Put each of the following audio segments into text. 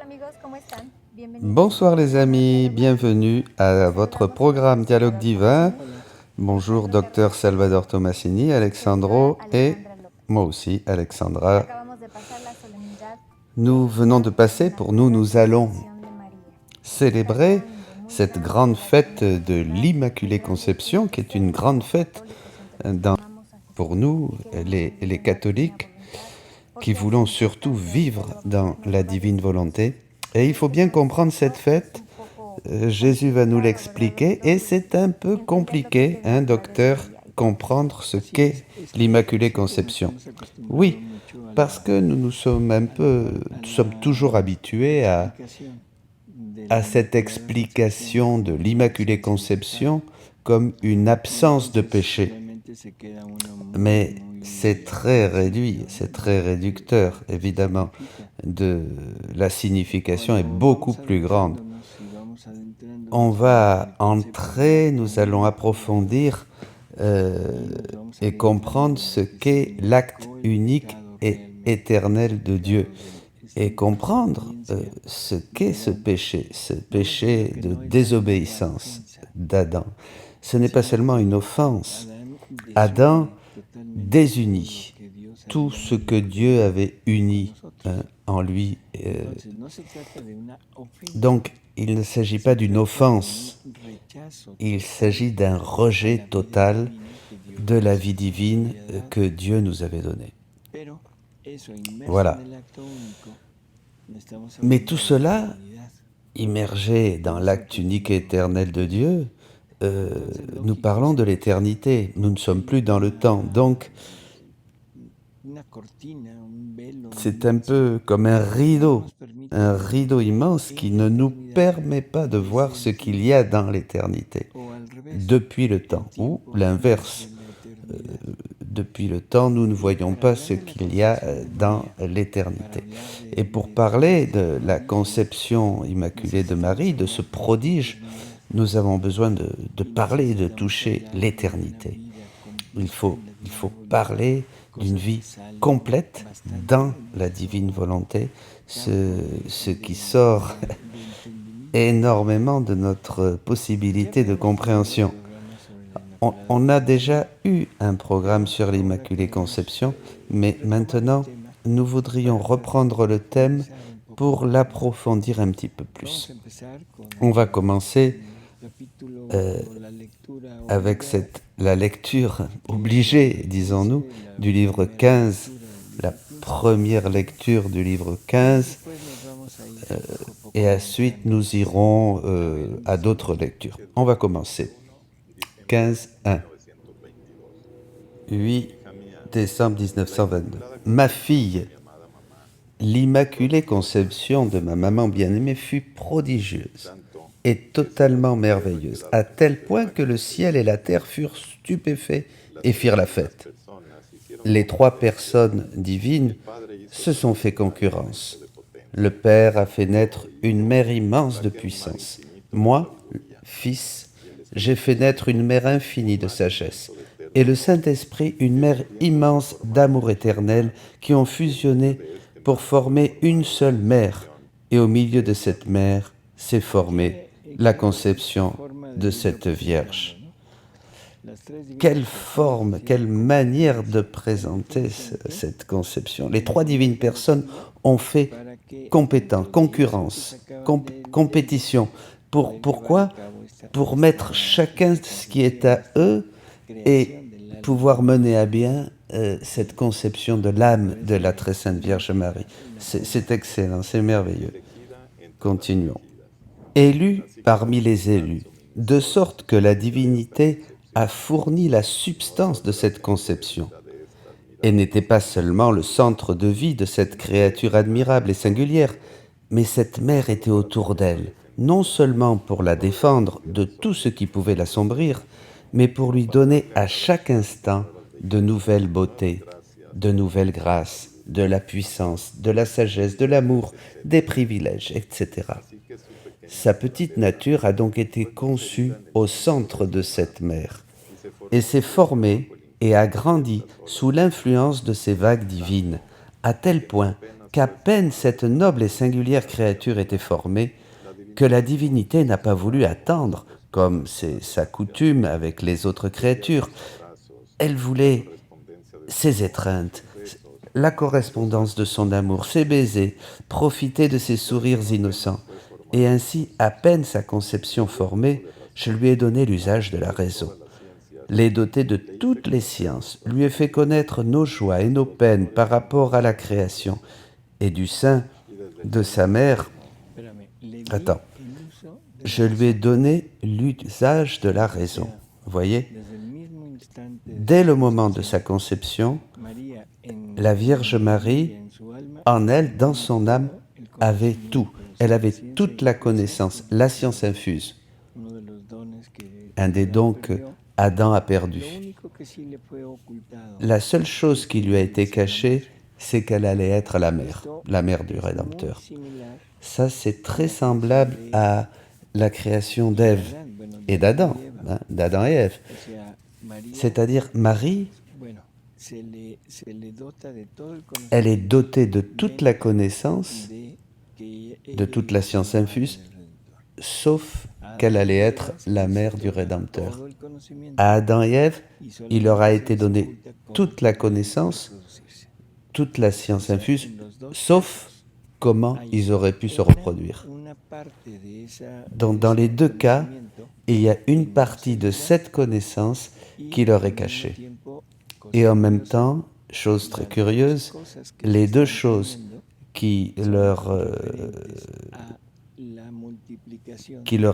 amigos, ¿cómo están? Bienvenidos a Bonsoir les nuestro programa amis, diario. bienvenue à votre Celebramos el Día programme Dialogue Mundial de la Divin. Salud. Bonjour Nuestro docteur terapeuta Salvador Tomasini, servidora Alexandro et Alejandra López. moi aussi, Alexandra. Acabamos de pasar la solemnidad Nous de venons de la passer, pour nous, Inmaculada nous allons Concepción de María, célébrer recordando muy cette pronto grande la fête de solemnidad l'Immaculée del gran Conception, misterio qui est une que grande como fête católicos dans- proclamamos a pour Jesús nous, y queremos les vivir en la divina catholiques, voluntad, qui porque así voulons nuestros surtout vivre sacerdotes dans nos la lo van divine diciendo. volonté. Et il Sé faut que bien no es comprendre cette fête. un poco Jésus va nous complicado, ¿verdad, l'expliquer et doctor? c'est un peu Entender lo que es compliqué, la hein, Inmaculada docteur, Concepción. comprendre ce qu'est l'Immaculée Conception. Oui, parce que nous sommes nous sommes toujours habitués à cette explication de l'Immaculée Conception comme une absence de péché. Mais c'est très réduit, c'est très réducteur, évidemment. La signification est beaucoup plus grande. On va entrer, nous allons approfondir et comprendre ce qu'est l'acte unique et éternel de Dieu et comprendre ce qu'est ce péché de désobéissance d'Adam. Ce n'est pas seulement une offense. Adam désunit tout ce que Dieu avait uni en lui. Donc, il ne s'agit pas d'une offense, il s'agit d'un rejet total de la vie divine que Dieu nous avait donnée. Voilà. Mais tout cela, immergé dans l'acte unique et éternel de Dieu, nous parlons de l'éternité. Nous ne sommes plus dans le temps. Donc, c'est un peu comme un rideau immense qui ne nous permet pas de voir ce qu'il y a dans l'éternité, depuis le temps, ou l'inverse. Depuis le temps, nous ne voyons pas ce qu'il y a dans l'éternité. Et pour parler de la conception immaculée de Marie, de ce prodige, nous avons besoin de parler, de toucher l'éternité. Il faut parler d'une vie complète dans la divine volonté, ce qui sort énormément de notre possibilité de compréhension. On a déjà eu un programme sur l'Immaculée Conception, mais maintenant, nous voudrions reprendre le thème pour l'approfondir un petit peu plus. On va commencer avec la lecture obligée, disons-nous, du livre 15, la première lecture du livre 15, et ensuite nous irons à d'autres lectures. On va commencer. 15.1. 8 décembre 1922. Ma fille, l'Immaculée Conception de ma maman bien-aimée fut prodigieuse et totalement merveilleuse, à tel point que le ciel et la terre furent stupéfaits et firent la fête. Les trois personnes divines se sont fait concurrence. Le Père a fait naître une mère immense de puissance. Moi, Fils, j'ai fait naître une mère infinie de sagesse, et le Saint-Esprit une mère immense d'amour éternel qui ont fusionné pour former une seule mère, et au milieu de cette mère s'est formée la conception de cette Vierge. Quelle forme, quelle manière de présenter cette conception. Les trois divines personnes ont fait concurrence, compétition. Pourquoi ? Pour mettre chacun ce qui est à eux et pouvoir mener à bien cette conception de l'âme de la très sainte Vierge Marie. C'est excellent, c'est merveilleux. Continuons. Élus parmi les élus, de sorte que la divinité a fourni la substance de cette conception, et n'était pas seulement le centre de vie de cette créature admirable et singulière, mais cette mère était autour d'elle, non seulement pour la défendre de tout ce qui pouvait l'assombrir, mais pour lui donner à chaque instant de nouvelles beautés, de nouvelles grâces, de la puissance, de la sagesse, de l'amour, des privilèges, etc. Sa petite nature a donc été conçue au centre de cette mère et s'est formée et a grandi sous l'influence de ces vagues divines, à tel point qu'à peine cette noble et singulière créature était formée, que la divinité n'a pas voulu attendre, comme c'est sa coutume avec les autres créatures. Elle voulait ses étreintes, la correspondance de son amour, ses baisers, profiter de ses sourires innocents. Et ainsi, à peine sa conception formée, je lui ai donné l'usage de la raison. L'ai doté de toutes les sciences, lui ai fait connaître nos joies et nos peines par rapport à la création. Et du sein de sa mère, attends, je lui ai donné l'usage de la raison. Vous voyez? Dès le moment de sa conception, la Vierge Marie, en elle, dans son âme, avait tout. Elle avait toute la connaissance, la science infuse. Un des dons que Adam a perdu. La seule chose qui lui a été cachée, c'est qu'elle allait être la mère du Rédempteur. Ça, c'est très semblable à la création d'Ève et d'Adam, hein, d'Adam et Ève. C'est-à-dire, Marie, elle est dotée de toute la connaissance, de toute la science infuse, sauf qu'elle allait être la mère du Rédempteur. À Adam et Ève, il leur a été donné toute la connaissance, toute la science infuse, sauf comment ils auraient pu se reproduire. Donc dans les deux cas, il y a une partie de cette connaissance qui leur est cachée. Et en même temps, chose très curieuse, les deux choses qui leur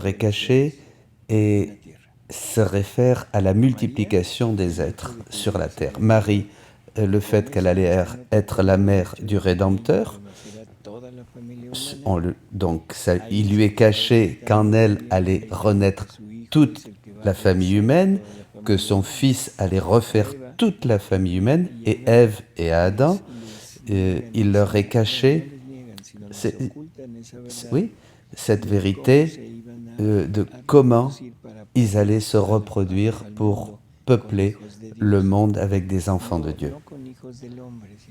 est cachée et se réfèrent à la multiplication des êtres sur la terre. Marie, le fait qu'elle allait être la mère du Rédempteur, donc il lui est caché qu'en elle allait renaître toute la famille humaine, que son fils allait refaire toute la famille humaine, et Ève et Adam, il leur est caché cette vérité de comment ils allaient se reproduire pour peupler le monde avec des enfants de Dieu.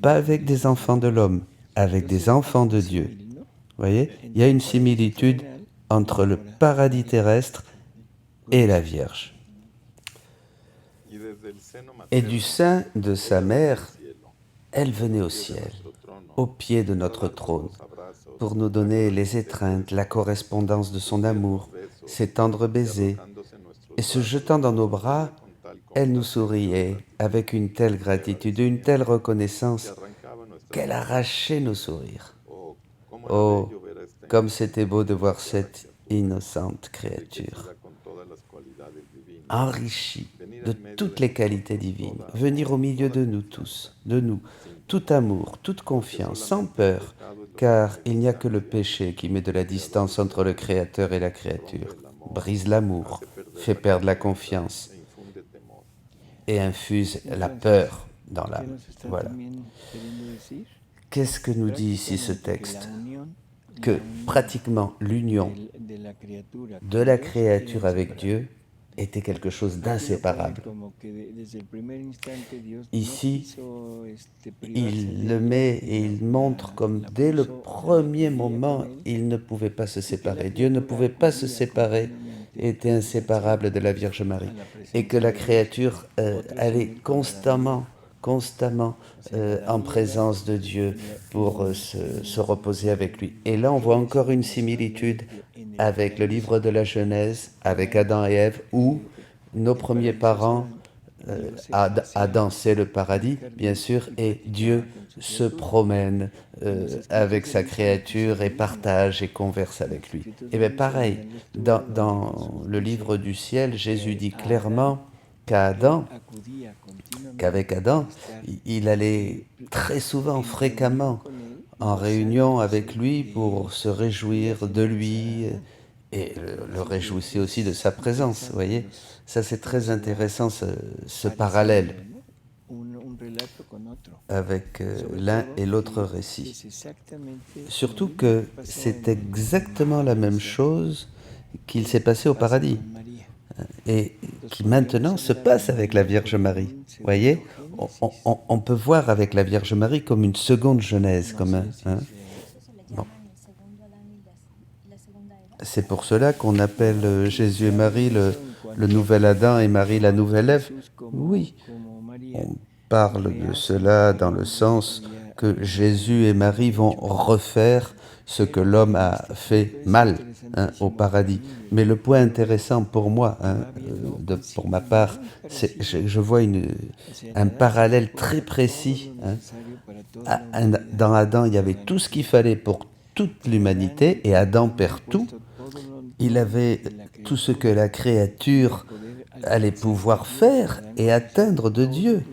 Pas avec des enfants de l'homme, avec des enfants de Dieu. Vous voyez, il y a une similitude entre le paradis terrestre et la Vierge. Et du sein de sa mère, elle venait au ciel, au pied de notre trône, pour nous donner les étreintes, la correspondance de son amour, ses tendres baisers. Et se jetant dans nos bras, elle nous souriait avec une telle gratitude, une telle reconnaissance, qu'elle arrachait nos sourires. Oh, comme c'était beau de voir cette innocente créature, enrichie de toutes les qualités divines, venir au milieu de nous tous, de nous, tout amour, toute confiance, sans peur, car il n'y a que le péché qui met de la distance entre le Créateur et la créature, brise l'amour, fait perdre la confiance et infuse la peur dans l'âme. Voilà. Qu'est-ce que nous dit ici ce texte? Que pratiquement l'union de la créature avec Dieu était quelque chose d'inséparable. Ici, il le met et il montre comme dès le premier moment, ils ne pouvaient pas se séparer. Dieu ne pouvait pas se séparer, était inséparable de la Vierge Marie. Et que la créature allait constamment en présence de Dieu pour se reposer avec lui. Et là, on voit encore une similitude avec le livre de la Genèse, avec Adam et Ève, où nos premiers parents, Adam c'est le paradis, bien sûr, et Dieu se promène avec sa créature et partage et converse avec lui. Et bien pareil, dans le livre du ciel, Jésus dit clairement qu'avec Adam, il allait très souvent, fréquemment, en réunion avec lui pour se réjouir de lui et le réjouissait aussi de sa présence, vous voyez. Ça, c'est très intéressant, ce parallèle avec l'un et l'autre récit. Surtout que c'est exactement la même chose qu'il s'est passé au paradis. et qui maintenant se passe avec la Vierge Marie. Vous voyez, on peut voir avec la Vierge Marie comme une seconde Genèse, comme un, hein. Eso se le Bon. llaman el segundo Adán y la segunda Eva. C'est pour cela qu'on appelle Jésus et Marie le nouvel Adam et Marie la nouvelle Ève. Oui, on parle de cela dans le sens que Jésus et Marie vont refaire ce que l'homme a fait mal, hein, au paradis. Mais le point intéressant pour moi, hein, pour ma part, c'est je vois un parallèle très précis, hein. Dans Adam, il y avait tout ce qu'il fallait pour toute l'humanité, et Adam perd tout. Il avait tout ce que la créature allait pouvoir faire et atteindre de Dieu.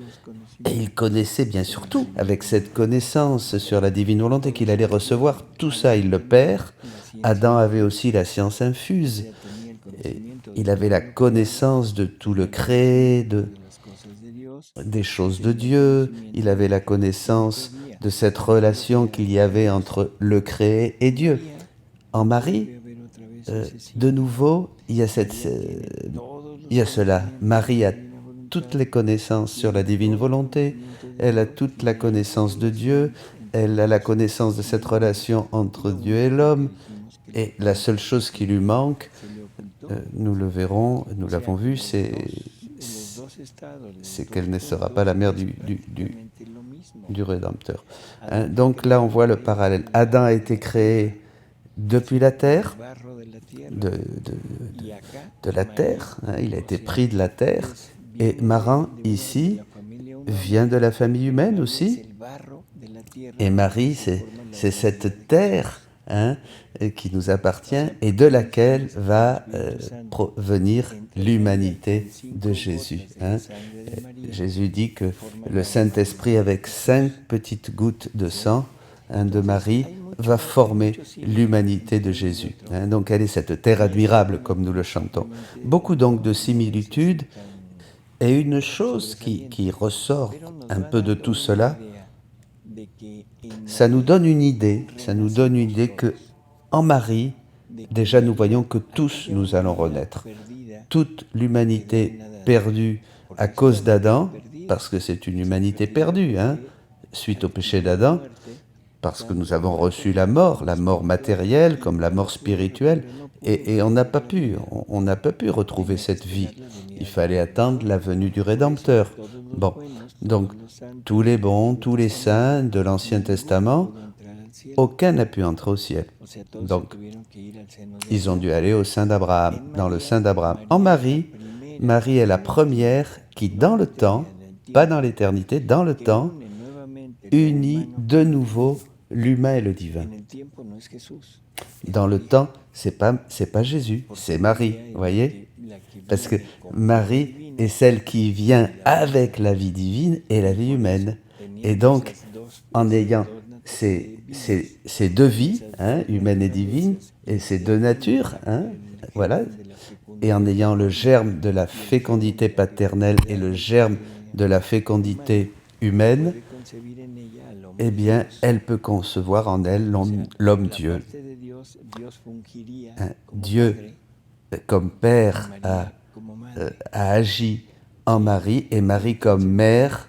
Et il connaissait bien sûr tout. Avec cette connaissance sur la divine volonté qu'il allait recevoir, tout ça, il le perd. Adam avait aussi la science infuse. Et il avait la connaissance de tout le créé, des choses de Dieu. Il avait la connaissance de cette relation qu'il y avait entre le créé et Dieu. En Marie, de nouveau, il y a cela. Marie a toutes les connaissances sur la divine volonté, elle a toute la connaissance de Dieu, elle a la connaissance de cette relation entre Dieu et l'homme, et la seule chose qui lui manque, nous le verrons, nous l'avons vu, c'est qu'elle ne sera pas la mère du Rédempteur. Hein, donc là, on voit le parallèle. Adam a été créé depuis la terre, de la terre, hein, il a été pris de la terre, et Marin, ici, vient de la famille humaine aussi, et Marie, c'est cette terre, hein, qui nous appartient et de laquelle va provenir l'humanité de Jésus. Hein. Jésus dit que le Saint-Esprit, avec 5 petites gouttes de sang, hein, de Marie, va former l'humanité de Jésus. Hein. Donc elle est cette terre admirable, comme nous le chantons. Beaucoup donc de similitudes. Et une chose qui ressort un peu de tout cela, ça nous donne une idée que en Marie, déjà nous voyons que tous nous allons renaître. Toute l'humanité perdue à cause d'Adam, parce que c'est une humanité perdue, hein, suite au péché d'Adam, parce que nous avons reçu la mort matérielle comme la mort spirituelle, et on n'a pas pu retrouver cette vie. Il fallait attendre la venue du Rédempteur. Bon, donc tous les bons, tous les saints de l'Ancien Testament, aucun n'a pu entrer au ciel. Donc, ils ont dû aller au sein d'Abraham, dans le sein d'Abraham. En Marie, Marie est la première qui, dans le temps, pas dans l'éternité, dans le temps, unit de nouveau l'humain et le divin. Dans le temps, c'est pas Jésus, c'est Marie, vous voyez? Parce que Marie est celle qui vient avec la vie divine et la vie humaine. Et donc, en ayant ces deux vies, hein, humaine et divine, et ces deux natures, hein, voilà, et en ayant le germe de la fécondité paternelle et le germe de la fécondité humaine, eh bien, elle peut concevoir en elle l'homme-dieu. Dieu, comme Père, a agi en Marie, et Marie, comme Mère,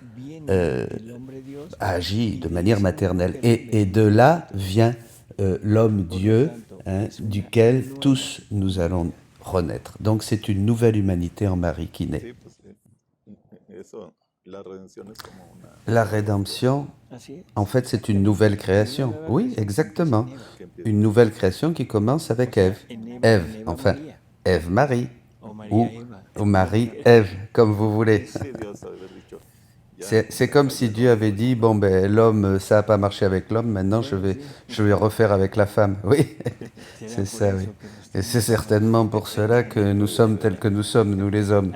a agi de manière maternelle. Et de là vient l'homme-dieu, hein, duquel tous nous allons renaître. Donc c'est une nouvelle humanité en Marie qui naît. La rédemption, en fait, c'est une nouvelle création. Oui, exactement. Une nouvelle création qui commence avec Ève. Ève, enfin, Ève-Marie, ou Marie-Ève, comme vous voulez. C'est comme si Dieu avait dit, bon ben l'homme, ça n'a pas marché avec l'homme, maintenant je vais refaire avec la femme. Oui, c'est ça, oui. Et c'est certainement pour cela que nous sommes tels que nous sommes, nous les hommes.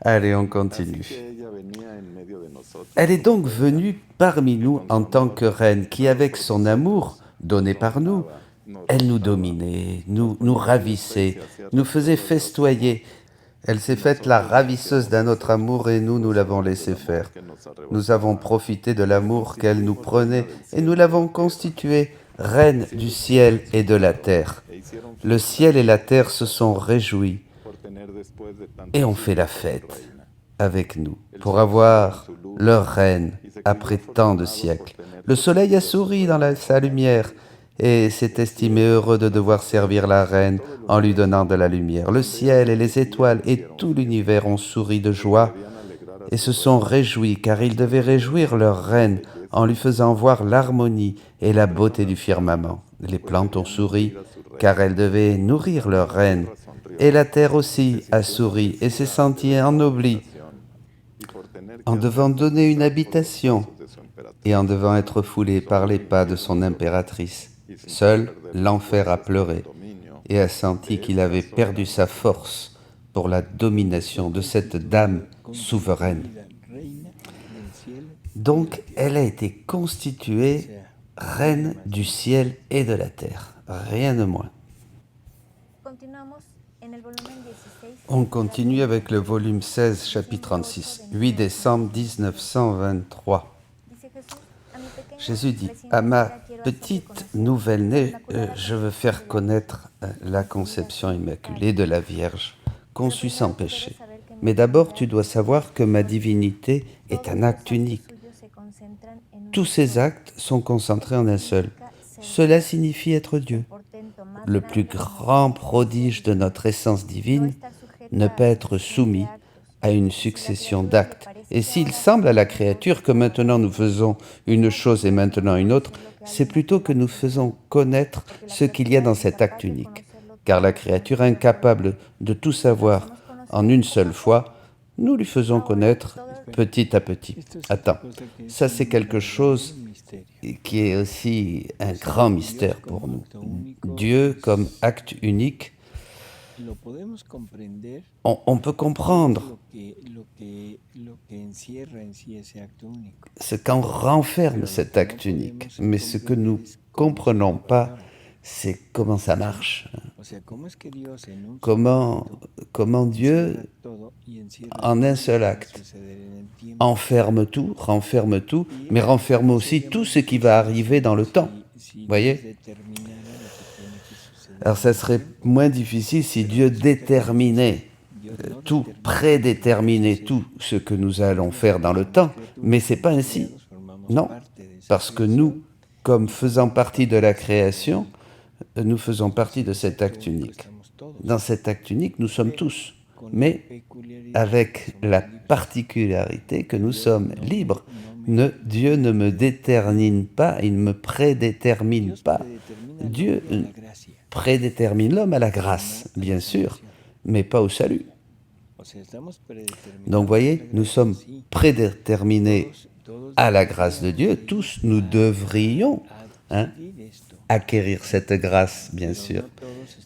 Allez, on continue. Elle est donc venue parmi nous en tant que reine, qui avec son amour, donné par nous, elle nous dominait, nous ravissait, nous faisait festoyer. Elle s'est faite la ravisseuse d'un autre amour et nous l'avons laissé faire. Nous avons profité de l'amour qu'elle nous prenait et nous l'avons constituée reine du ciel et de la terre. Le ciel et la terre se sont réjouis et ont fait la fête avec nous pour avoir leur reine après tant de siècles. Le soleil a souri dans sa lumière et s'est estimé heureux de devoir servir la reine en lui donnant de la lumière. Le ciel et les étoiles et tout l'univers ont souri de joie et se sont réjouis, car ils devaient réjouir leur reine en lui faisant voir l'harmonie et la beauté du firmament. Les plantes ont souri, car elles devaient nourrir leur reine, et la terre aussi a souri et s'est sentie ennoblie en devant donner une habitation et en devant être foulée par les pas de son impératrice. Seul l'enfer a pleuré et a senti qu'il avait perdu sa force pour la domination de cette dame souveraine. Donc, elle a été constituée reine du ciel et de la terre, rien de moins. On continue avec le volume 16, chapitre 36, 8 décembre 1923. Jésus dit, à ma petite nouvelle-née, je veux faire connaître la conception immaculée de la Vierge, conçue sans péché. Mais d'abord, tu dois savoir que ma divinité est un acte unique. Tous ces actes sont concentrés en un seul. Cela signifie être Dieu. Le plus grand prodige de notre essence divine ne peut être soumis à une succession d'actes. Et s'il semble à la créature que maintenant nous faisons une chose et maintenant une autre, c'est plutôt que nous faisons connaître ce qu'il y a dans cet acte unique. Car la créature incapable de tout savoir en une seule fois, nous lui faisons connaître petit à petit. Attends, ça c'est quelque chose qui est aussi un grand mystère pour nous. Dieu comme acte unique, on peut comprendre ce qu'en renferme cet acte unique, mais ce que nous ne comprenons pas, c'est comment ça marche. Comment Dieu, en un seul acte, renferme tout, mais renferme aussi tout ce qui va arriver dans le temps. Vous voyez ? Alors ça serait moins difficile si Dieu déterminait tout, prédéterminait tout ce que nous allons faire dans le temps, mais c'est pas ainsi. Non, parce que nous, comme faisant partie de la création, nous faisons partie de cet acte unique. Dans cet acte unique, nous sommes tous, mais avec la particularité que nous sommes libres. Dieu ne me détermine pas, il ne me prédétermine pas. Dieu prédétermine l'homme à la grâce, bien sûr, mais pas au salut. Donc, vous voyez, nous sommes prédéterminés à la grâce de Dieu. Tous, nous devrions acquérir cette grâce, bien sûr.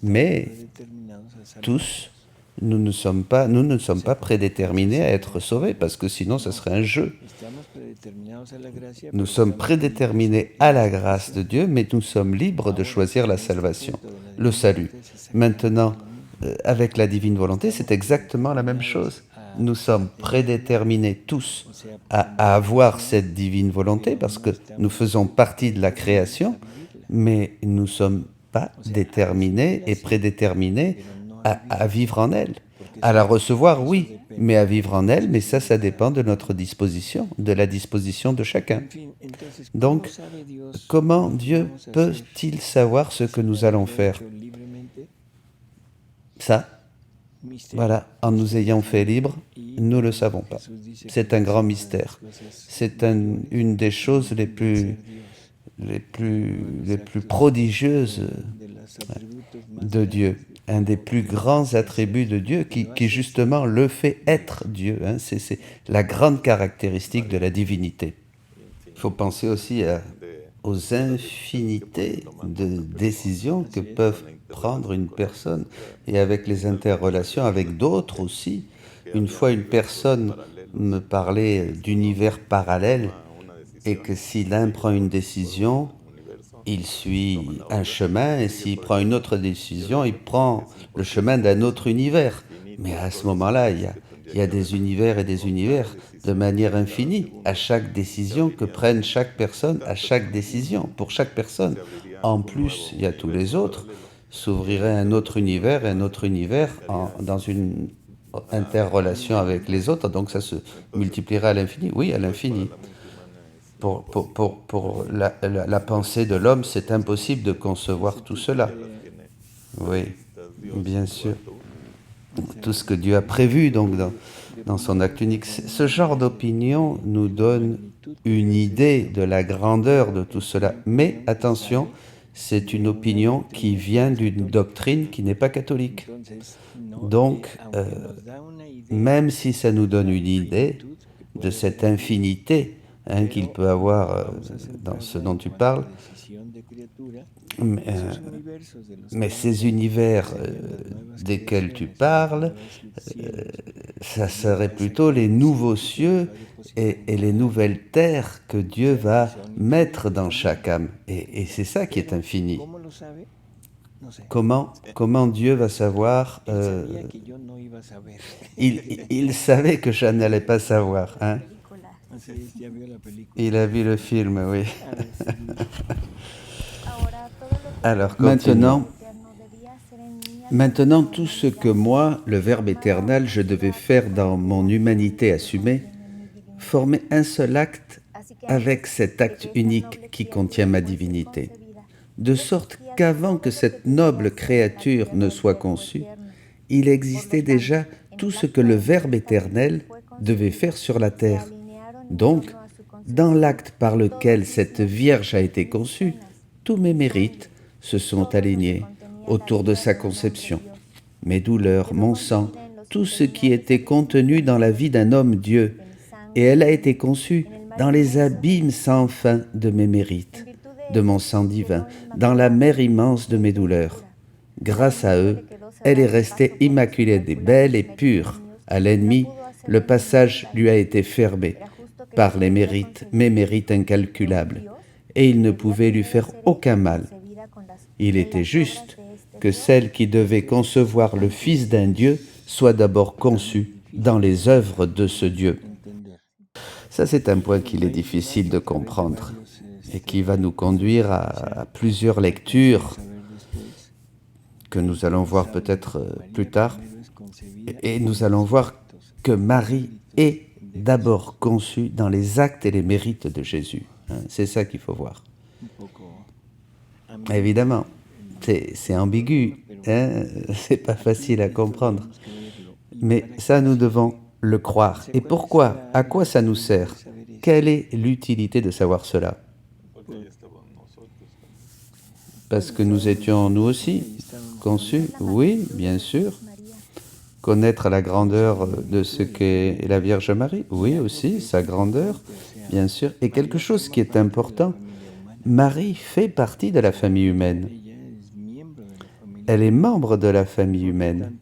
Mais tous, nous ne sommes pas prédéterminés à être sauvés, parce que sinon, ce serait un jeu. Nous sommes prédéterminés à la grâce de Dieu, mais nous sommes libres de choisir la salvation, le salut. Maintenant, avec la divine volonté, c'est exactement la même chose. Nous sommes prédéterminés tous à avoir cette divine volonté, parce que nous faisons partie de la création, mais nous ne sommes pas déterminés et prédéterminés à vivre en elle. À la recevoir, oui, mais à vivre en elle, mais ça dépend de notre disposition, de la disposition de chacun. Donc, comment Dieu peut-il savoir ce que nous allons faire ? Ça, voilà, en nous ayant fait libres, nous ne le savons pas. C'est un grand mystère. C'est une des choses les plus prodigieuses de Dieu. Un des plus grands attributs de Dieu qui justement le fait être Dieu. C'est la grande caractéristique de la divinité. Il faut penser aussi aux infinités de décisions que peuvent prendre une personne et avec les interrelations avec d'autres aussi. Une fois, une personne me parlait d'univers parallèles et que si l'un prend une décision, il suit un chemin, et s'il prend une autre décision, il prend le chemin d'un autre univers. Mais à ce moment-là, il y a des univers et des univers de manière infinie, à chaque décision que prenne chaque personne, à chaque décision, pour chaque personne. En plus, il y a tous les autres, s'ouvrirait un autre univers dans une interrelation avec les autres, donc ça se multipliera à l'infini. Oui, à l'infini. Pour la pensée de l'homme, c'est impossible de concevoir tout cela. Oui, bien sûr. Tout ce que Dieu a prévu donc dans son acte unique. Ce genre d'opinion nous donne une idée de la grandeur de tout cela. Mais attention, c'est une opinion qui vient d'une doctrine qui n'est pas catholique. Donc, même si ça nous donne une idée de cette infinité qu'il peut avoir dans ce dont tu parles, mais ces univers desquels tu parles, ça serait plutôt les nouveaux cieux et les nouvelles terres que Dieu va mettre dans chaque âme. Et c'est ça qui est infini. Comment Dieu va savoir il savait que je n'allais pas savoir. Hein? Il a vu le film, oui. Alors, maintenant, tout ce que moi, le Verbe éternel, je devais faire dans mon humanité assumée, formait un seul acte avec cet acte unique qui contient ma divinité. De sorte qu'avant que cette noble créature ne soit conçue, il existait déjà tout ce que le Verbe éternel devait faire sur la terre. Donc, dans l'acte par lequel cette Vierge a été conçue, tous mes mérites se sont alignés autour de sa conception. Mes douleurs, mon sang, tout ce qui était contenu dans la vie d'un homme-dieu, et elle a été conçue dans les abîmes sans fin de mes mérites, de mon sang divin, dans la mer immense de mes douleurs. Grâce à eux, elle est restée immaculée, belle et pure. À l'ennemi, le passage lui a été fermé par mes mérites incalculables, et il ne pouvait lui faire aucun mal. Il était juste que celle qui devait concevoir le Fils d'un Dieu soit d'abord conçue dans les œuvres de ce Dieu. Ça, c'est un point qu'il est difficile de comprendre et qui va nous conduire à plusieurs lectures que nous allons voir peut-être plus tard. Et nous allons voir que Marie est d'abord conçue dans les actes et les mérites de Jésus. C'est ça qu'il faut voir. Évidemment, c'est ambigu, c'est pas facile à comprendre. Mais ça, nous devons le croire. Et pourquoi? À quoi ça nous sert? Quelle est l'utilité de savoir cela? Parce que nous étions, nous aussi, conçus, oui, bien sûr. Connaître la grandeur de ce qu'est la Vierge Marie, oui aussi, sa grandeur, bien sûr. Et quelque chose qui est important, Marie fait partie de la famille humaine. Elle est membre de la famille humaine.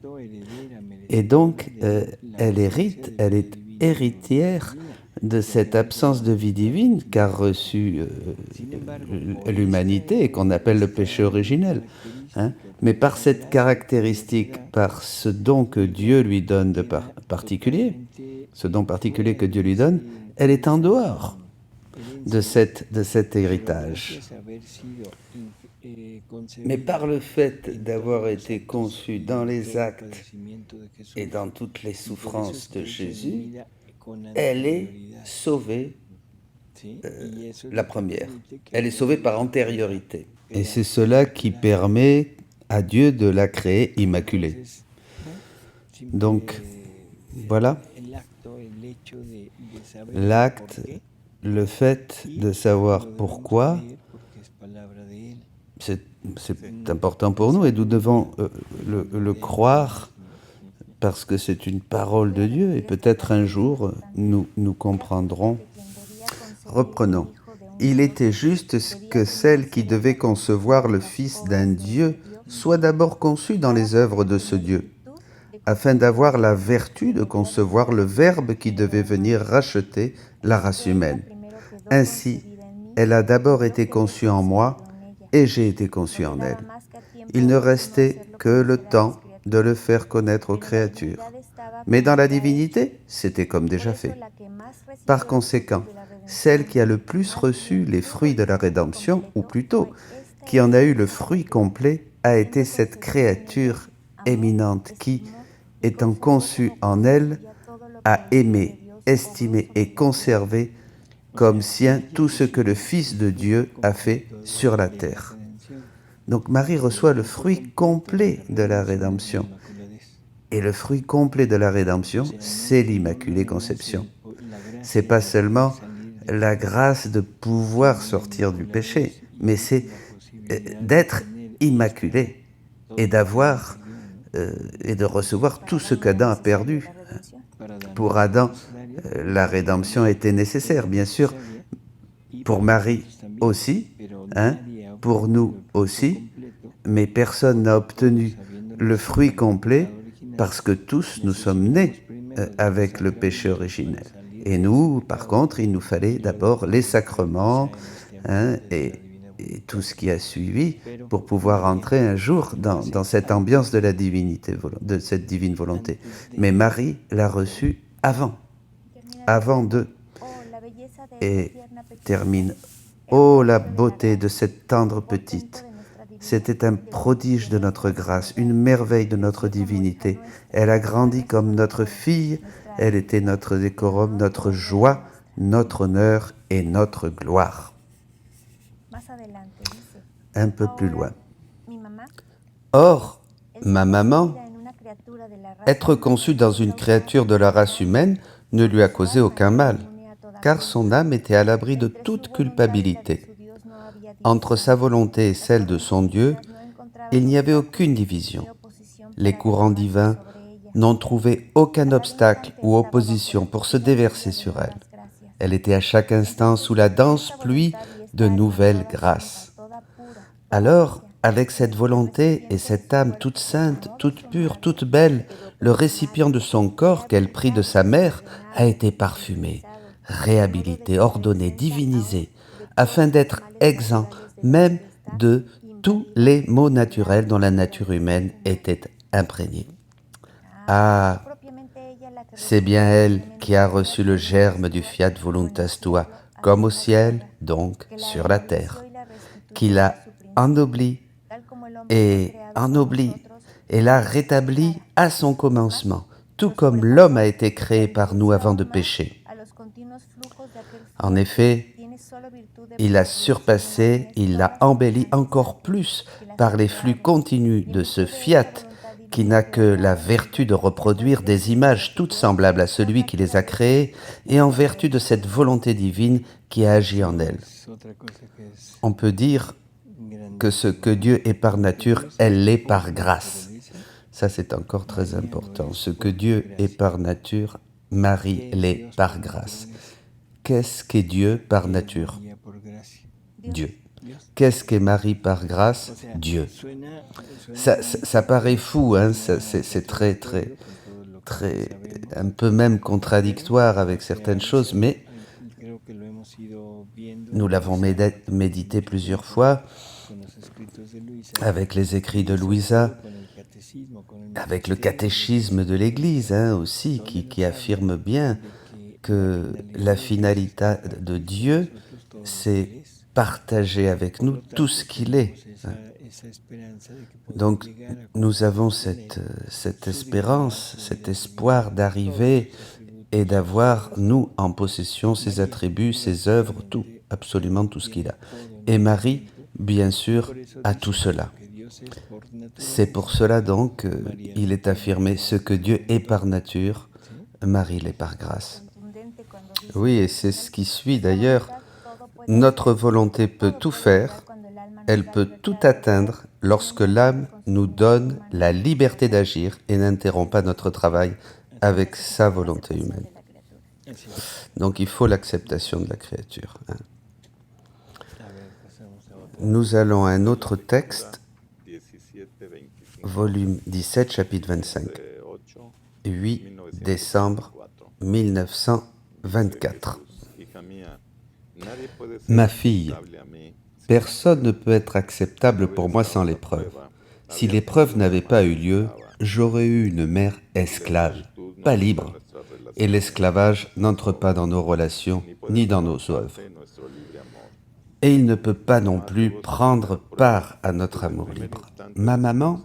Et donc, elle est héritière de cette absence de vie divine qu'a reçue l'humanité et qu'on appelle le péché originel. Mais par cette caractéristique, par ce don que Dieu lui donne de particulier, ce don particulier que Dieu lui donne, elle est en dehors de cet héritage. Mais par le fait d'avoir été conçue dans les actes et dans toutes les souffrances de Jésus, elle est sauvée, la première. Elle est sauvée par antériorité. Et c'est cela qui permet à Dieu de la créer immaculée. Donc, voilà. L'acte, le fait de savoir pourquoi, c'est important pour nous et nous devons le croire parce que c'est une parole de Dieu et peut-être un jour nous comprendrons. Reprenons. Il était juste que celle qui devait concevoir le Fils d'un Dieu soit d'abord conçue dans les œuvres de ce Dieu, afin d'avoir la vertu de concevoir le Verbe qui devait venir racheter la race humaine. Ainsi, elle a d'abord été conçue en moi, et j'ai été conçu en elle. Il ne restait que le temps de le faire connaître aux créatures. Mais dans la divinité, c'était comme déjà fait. Par conséquent, celle qui a le plus reçu les fruits de la rédemption, ou plutôt, qui en a eu le fruit complet, a été cette créature éminente qui, étant conçu en elle, a aimé, estimé et conservé comme sien tout ce que le Fils de Dieu a fait sur la terre. Donc Marie reçoit le fruit complet de la rédemption. Et le fruit complet de la rédemption, c'est l'Immaculée Conception. C'est pas seulement la grâce de pouvoir sortir du péché, mais c'est d'être immaculé et d'avoir et de recevoir tout ce qu'Adam a perdu. Pour Adam, la rédemption était nécessaire, bien sûr. Pour Marie aussi, pour nous aussi, mais personne n'a obtenu le fruit complet parce que tous nous sommes nés avec le péché originel. Et nous, par contre, il nous fallait d'abord les sacrements et tout ce qui a suivi pour pouvoir entrer un jour dans cette ambiance de la divinité, de cette divine volonté. Mais Marie l'a reçue avant de, et termine. Oh, la beauté de cette tendre petite! C'était un prodige de notre grâce, une merveille de notre divinité. Elle a grandi comme notre fille, elle était notre décorum, notre joie, notre honneur et notre gloire. Un peu plus loin. Or, ma maman, être conçue dans une créature de la race humaine ne lui a causé aucun mal, car son âme était à l'abri de toute culpabilité. Entre sa volonté et celle de son Dieu, il n'y avait aucune division. Les courants divins n'ont trouvé aucun obstacle ou opposition pour se déverser sur elle. Elle était à chaque instant sous la dense pluie de nouvelles grâces. Alors, avec cette volonté et cette âme toute sainte, toute pure, toute belle, le récipient de son corps qu'elle prit de sa mère a été parfumé, réhabilité, ordonné, divinisé, afin d'être exempt même de tous les maux naturels dont la nature humaine était imprégnée. Ah, c'est bien elle qui a reçu le germe du fiat voluntas tua, comme au ciel, donc sur la terre, qui l'a ennobli et l'a rétabli à son commencement, tout comme l'homme a été créé par nous avant de pécher. En effet, il l'a surpassé, il l'a embelli encore plus par les flux continus de ce fiat qui n'a que la vertu de reproduire des images toutes semblables à celui qui les a créées et en vertu de cette volonté divine qui a agi en elle. On peut dire que ce que Dieu est par nature, elle l'est par grâce. Ça, c'est encore très important. Ce que Dieu est par nature, Marie l'est par grâce. Qu'est-ce qu'est Dieu par nature? Dieu. Qu'est-ce qu'est Marie par grâce? Dieu. Ça paraît fou, hein? C'est très, un peu même contradictoire avec certaines choses, mais nous l'avons médité plusieurs fois avec les écrits de Louisa, avec le catéchisme de l'Église aussi, qui affirme bien que la finalité de Dieu, c'est partager avec nous tout ce qu'il est. Donc, nous avons cette espérance, cet espoir d'arriver et d'avoir, nous, en possession, ses attributs, ses œuvres, tout, absolument tout ce qu'il a. Et Marie, bien sûr, a tout cela. C'est pour cela donc qu'il est affirmé ce que Dieu est par nature, Marie l'est par grâce. Oui, et c'est ce qui suit d'ailleurs. Notre volonté peut tout faire, elle peut tout atteindre lorsque l'âme nous donne la liberté d'agir et n'interrompt pas notre travail avec sa volonté humaine. Donc il faut l'acceptation de la créature. Nous allons à un autre texte, volume 17, chapitre 25, 8 décembre 1924. Ma fille, personne ne peut être acceptable pour moi sans l'épreuve. Si l'épreuve n'avait pas eu lieu, j'aurais eu une mère esclave, pas libre. Et l'esclavage n'entre pas dans nos relations ni dans nos œuvres. Et il ne peut pas non plus prendre part à notre amour libre. Ma maman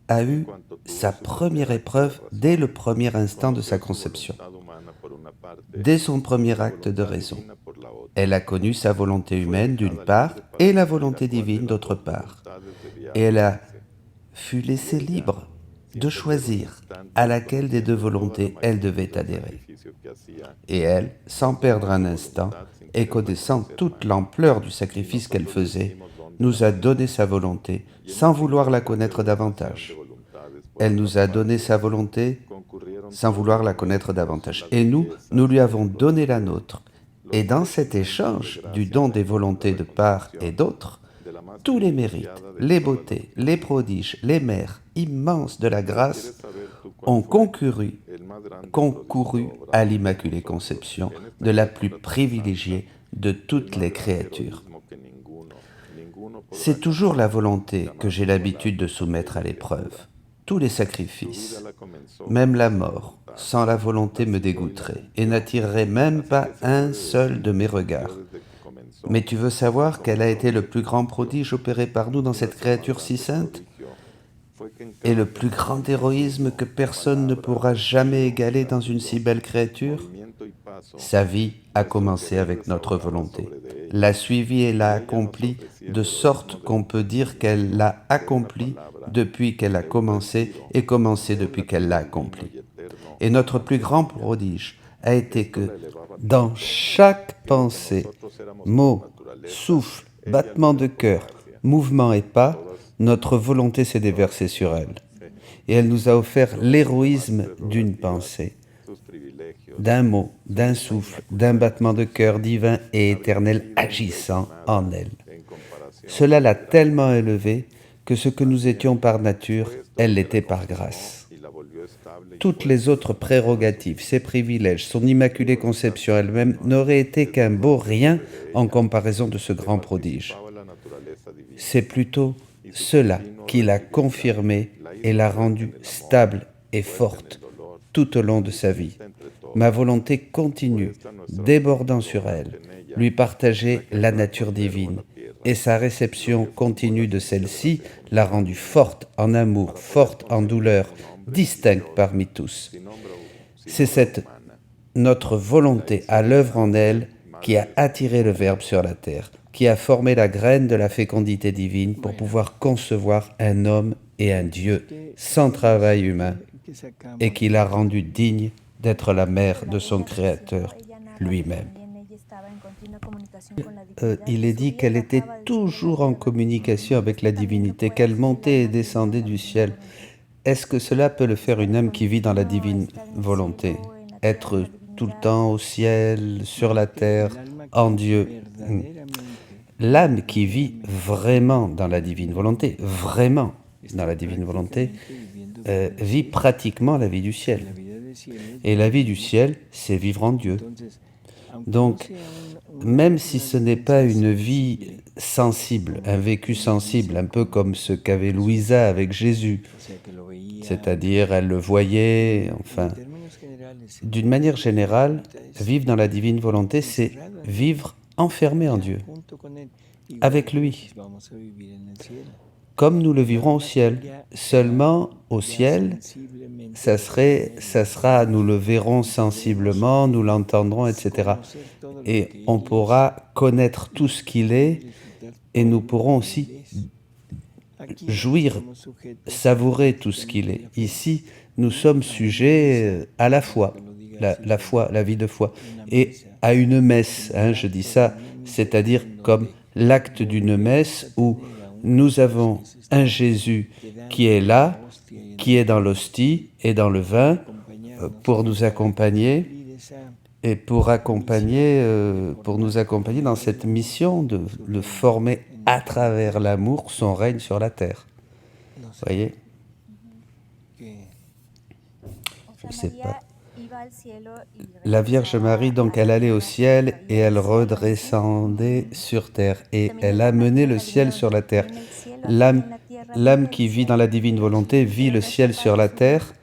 a eu sa première épreuve dès le premier instant de sa conception, dès son premier acte de raison. Elle a connu sa volonté humaine d'une part et la volonté divine d'autre part. Et elle a fut laissée libre de choisir à laquelle des deux volontés elle devait adhérer. Et elle, sans perdre un instant, et connaissant toute l'ampleur du sacrifice qu'elle faisait, nous a donné sa volonté sans vouloir la connaître davantage. Elle nous a donné sa volonté sans vouloir la connaître davantage. Et nous lui avons donné la nôtre. Et dans cet échange du don des volontés de part et d'autre, tous les mérites, les beautés, les prodiges, les mers immenses de la grâce ont concouru à l'Immaculée Conception de la plus privilégiée de toutes les créatures. C'est toujours la volonté que j'ai l'habitude de soumettre à l'épreuve. Tous les sacrifices, même la mort, sans la volonté me dégoûterait et n'attirerait même pas un seul de mes regards. Mais tu veux savoir quel a été le plus grand prodige opéré par nous dans cette créature si sainte? Et le plus grand héroïsme que personne ne pourra jamais égaler dans une si belle créature? Sa vie a commencé avec notre volonté, l'a suivie et l'a accomplie, de sorte qu'on peut dire qu'elle l'a accomplie depuis qu'elle a commencé et commencé depuis qu'elle l'a accomplie. Et notre plus grand prodige a été que, dans chaque pensée, mot, souffle, battement de cœur, mouvement et pas, notre volonté s'est déversée sur elle. Et elle nous a offert l'héroïsme d'une pensée, d'un mot, d'un souffle, d'un battement de cœur divin et éternel agissant en elle. Cela l'a tellement élevée que ce que nous étions par nature, elle l'était par grâce. Toutes les autres prérogatives, ses privilèges, son immaculée conception elle-même n'auraient été qu'un beau rien en comparaison de ce grand prodige. C'est plutôt cela qui l'a confirmée et l'a rendue stable et forte tout au long de sa vie. Ma volonté continue, débordant sur elle, lui partager la nature divine, et sa réception continue de celle-ci l'a rendue forte en amour, forte en douleur, distincte parmi tous. C'est notre volonté à l'œuvre en elle qui a attiré le Verbe sur la terre, qui a formé la graine de la fécondité divine pour pouvoir concevoir un homme et un Dieu sans travail humain, et qui l'a rendu digne d'être la mère de son Créateur lui-même. Il est dit qu'elle était toujours en communication avec la divinité, qu'elle montait et descendait du ciel. Est-ce que cela peut le faire une âme qui vit dans la divine volonté? Être tout le temps au ciel, sur la terre, en Dieu. L'âme qui vit vraiment dans la divine volonté, vraiment dans la divine volonté, vit pratiquement la vie du ciel. Et la vie du ciel, c'est vivre en Dieu. Donc, même si ce n'est pas une vie sensible, un vécu sensible, un peu comme ce qu'avait Louisa avec Jésus, c'est-à-dire elle le voyait, enfin, d'une manière générale, vivre dans la divine volonté, c'est vivre enfermé en Dieu, avec lui, comme nous le vivrons au ciel. Seulement, au ciel, ça sera, nous le verrons sensiblement, nous l'entendrons, etc. Et on pourra connaître tout ce qu'il est, et nous pourrons aussi jouir, savourer tout ce qu'il est. Ici, nous sommes sujets à la foi, la foi, la vie de foi, et à une messe, je dis ça, c'est-à-dire comme l'acte d'une messe où nous avons un Jésus qui est là, qui est dans l'hostie et dans le vin pour nous accompagner et pour nous accompagner dans cette mission de le former à travers l'amour son règne sur la terre. Vous voyez? Je ne sais pas. La Vierge Marie, donc, elle allait au ciel et elle redescendait sur terre. Et elle amenait le ciel sur la terre. L'âme qui vit dans la divine volonté vit le ciel sur la terre,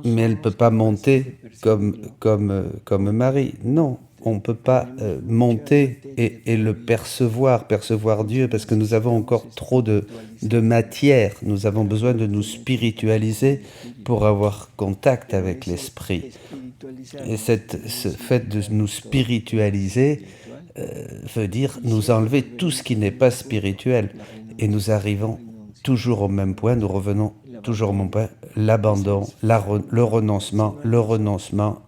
mais elle ne peut pas monter comme Marie. Non, on ne peut pas monter et le percevoir Dieu, parce que nous avons encore trop de matière. Nous avons besoin de nous spiritualiser pour avoir contact avec l'Esprit. Et ce fait de nous spiritualiser veut dire nous enlever tout ce qui n'est pas spirituel. Et nous arrivons toujours au même point, nous revenons toujours au même point, l'abandon, le renoncement,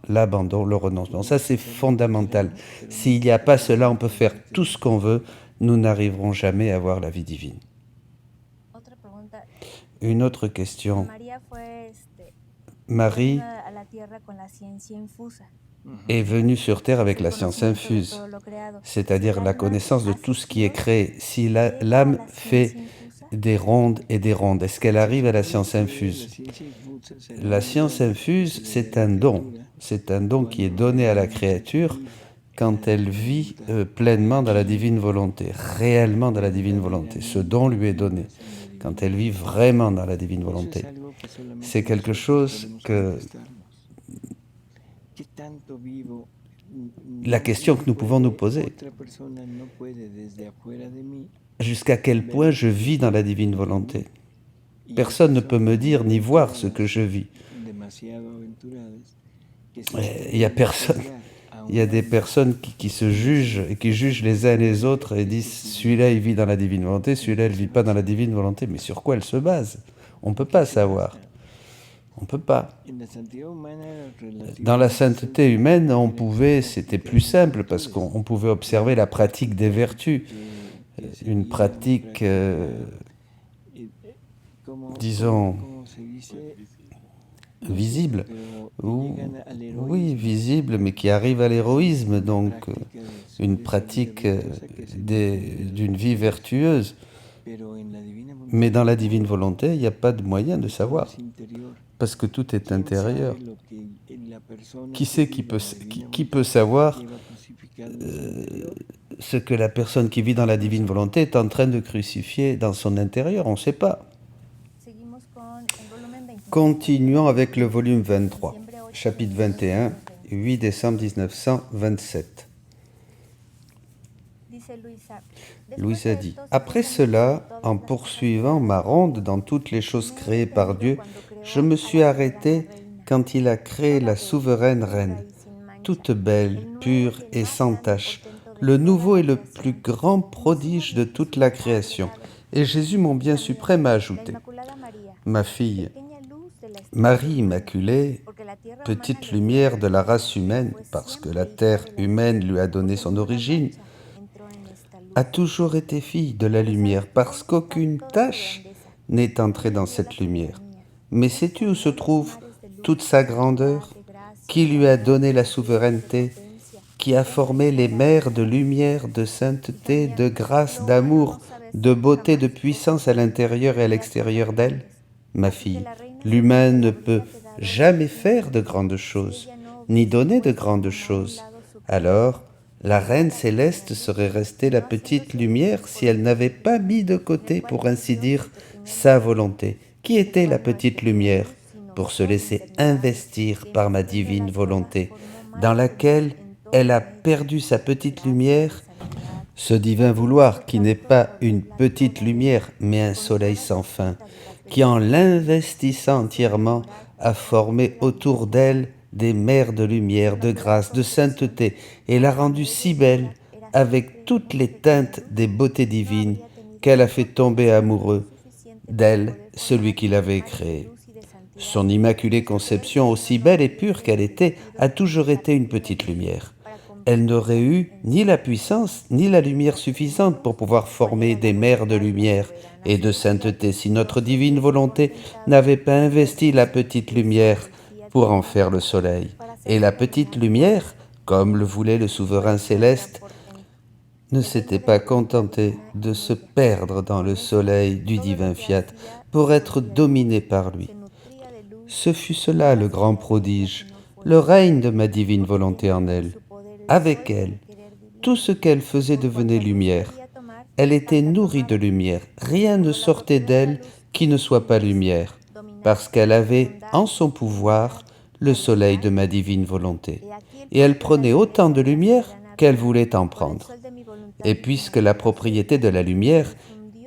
l'abandon, le renoncement. Ça, c'est fondamental. S'il n'y a pas cela, on peut faire tout ce qu'on veut, nous n'arriverons jamais à voir la vie divine. Otra pregunta. Une autre question. María fue Marie venida a la tierra con la ciencia infusa. est venue sur Terre avec la science Conocimiento de infuse, todo lo creado. c'est-à-dire la connaissance de tout ce qui est Dios, créé. Si llega a l'âme la fait ciencia infusa. des rondes et des rondes, est-ce qu'elle arrive à la science infuse? La science infuse, c'est un don qui est donné à la créature quand elle vit pleinement dans la divine volonté, réellement dans la divine volonté. Ce don lui est donné quand elle vit vraiment dans la divine volonté. C'est quelque chose que... La question que nous pouvons nous poser, jusqu'à quel point je vis dans la divine volonté? Personne ne peut me dire ni voir ce que je vis. Il y a personne. Il y a des personnes qui se jugent et qui jugent les uns les autres et disent celui-là il vit dans la divine volonté, celui-là il ne vit pas dans la divine volonté. Mais sur quoi elle se base? On ne peut pas savoir. On ne peut pas. Dans la sainteté humaine, on pouvait, c'était plus simple parce qu'on pouvait observer la pratique des vertus. Une pratique, disons, visible. Oui, visible, mais qui arrive à l'héroïsme. Donc, une pratique d'une vie vertueuse. Mais dans la divine volonté, il n'y a pas de moyen de savoir. Parce que tout est intérieur. Qui peut savoir ce que la personne qui vit dans la divine volonté est en train de crucifier dans son intérieur? On ne sait pas. Continuons avec le volume 23, chapitre 21, 8 décembre 1927. Louisa dit, « Après cela, en poursuivant ma ronde dans toutes les choses créées par Dieu, je me suis arrêté quand il a créé la souveraine reine, toute belle, pure et sans tache. Le nouveau est le plus grand prodige de toute la création. Et Jésus, mon bien suprême, a ajouté, « Ma fille, Marie Immaculée, petite lumière de la race humaine, parce que la terre humaine lui a donné son origine, a toujours été fille de la lumière, parce qu'aucune tache n'est entrée dans cette lumière. Mais sais-tu où se trouve toute sa grandeur? Qui lui a donné la souveraineté? Qui a formé les mers de lumière, de sainteté, de grâce, d'amour, de beauté, de puissance à l'intérieur et à l'extérieur d'elle? Ma fille, l'humain ne peut jamais faire de grandes choses, ni donner de grandes choses. Alors, la reine céleste serait restée la petite lumière si elle n'avait pas mis de côté, pour ainsi dire, sa volonté. Qui était la petite lumière? Pour se laisser investir par ma divine volonté, dans laquelle elle a perdu sa petite lumière, ce divin vouloir qui n'est pas une petite lumière, mais un soleil sans fin, qui en l'investissant entièrement a formé autour d'elle des mers de lumière, de grâce, de sainteté, et l'a rendue si belle, avec toutes les teintes des beautés divines, qu'elle a fait tomber amoureux d'elle celui qui l'avait créée. Son immaculée conception, aussi belle et pure qu'elle était, a toujours été une petite lumière. Elle n'aurait eu ni la puissance ni la lumière suffisante pour pouvoir former des mers de lumière et de sainteté si notre divine volonté n'avait pas investi la petite lumière pour en faire le soleil. Et la petite lumière, comme le voulait le souverain céleste, ne s'était pas contentée de se perdre dans le soleil du divin fiat pour être dominée par lui. Ce fut cela le grand prodige, le règne de ma divine volonté en elle. Avec elle, tout ce qu'elle faisait devenait lumière. Elle était nourrie de lumière. Rien ne sortait d'elle qui ne soit pas lumière, parce qu'elle avait en son pouvoir le soleil de ma divine volonté. Et elle prenait autant de lumière qu'elle voulait en prendre. Et puisque la propriété de la lumière